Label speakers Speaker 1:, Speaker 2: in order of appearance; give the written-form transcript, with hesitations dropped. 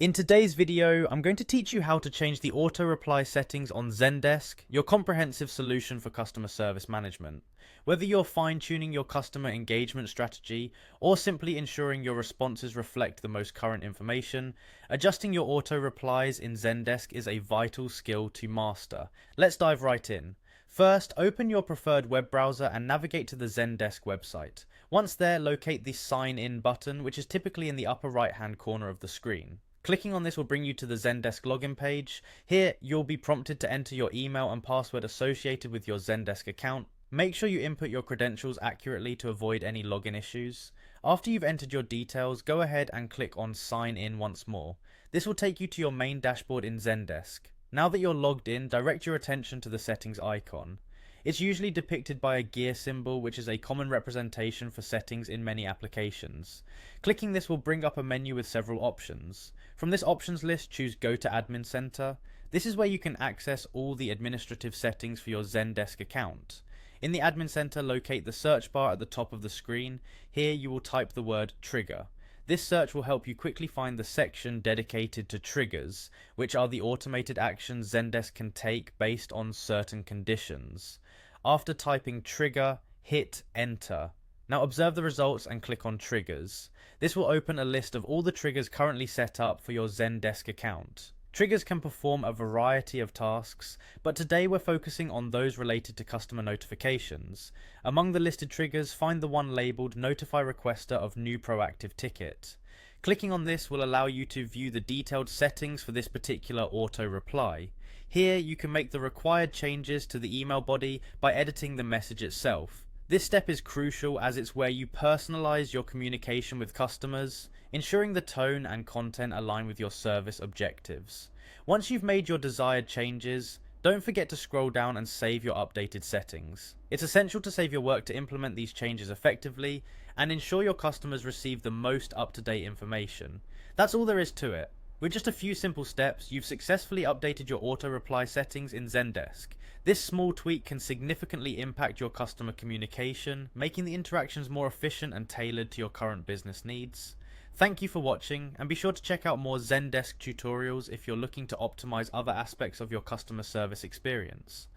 Speaker 1: In today's video, I'm going to teach you how to change the auto reply settings on Zendesk, your comprehensive solution for customer service management. Whether you're fine-tuning your customer engagement strategy or simply ensuring your responses reflect the most current information, adjusting your auto replies in Zendesk is a vital skill to master. Let's dive right in. First, open your preferred web browser and navigate to the Zendesk website. Once there, locate the Sign In button, which is typically in the upper right-hand corner of the screen. Clicking on this will bring you to the Zendesk login page. Here, you'll be prompted to enter your email and password associated with your Zendesk account. Make sure you input your credentials accurately to avoid any login issues. After you've entered your details, go ahead and click on Sign In once more. This will take you to your main dashboard in Zendesk. Now that you're logged in, direct your attention to the settings icon. It's usually depicted by a gear symbol, which is a common representation for settings in many applications. Clicking this will bring up a menu with several options. From this options list, choose Go to Admin Center. This is where you can access all the administrative settings for your Zendesk account. In the Admin Center, locate the search bar at the top of the screen. Here you will type the word Trigger. This search will help you quickly find the section dedicated to triggers, which are the automated actions Zendesk can take based on certain conditions. After typing trigger, hit enter. Now observe the results and click on triggers. This will open a list of all the triggers currently set up for your Zendesk account. Triggers can perform a variety of tasks, but today we're focusing on those related to customer notifications. Among the listed triggers, find the one labeled Notify Requester of New Proactive Ticket. Clicking on this will allow you to view the detailed settings for this particular auto reply. Here you can make the required changes to the email body by editing the message itself. This step is crucial as it's where you personalize your communication with customers, ensuring the tone and content align with your service objectives. Once you've made your desired changes, don't forget to scroll down and save your updated settings. It's essential to save your work to implement these changes effectively and ensure your customers receive the most up-to-date information. That's all there is to it. With just a few simple steps, you've successfully updated your auto reply settings in Zendesk. This small tweak can significantly impact your customer communication, making the interactions more efficient and tailored to your current business needs. Thank you for watching, and be sure to check out more Zendesk tutorials if you're looking to optimize other aspects of your customer service experience.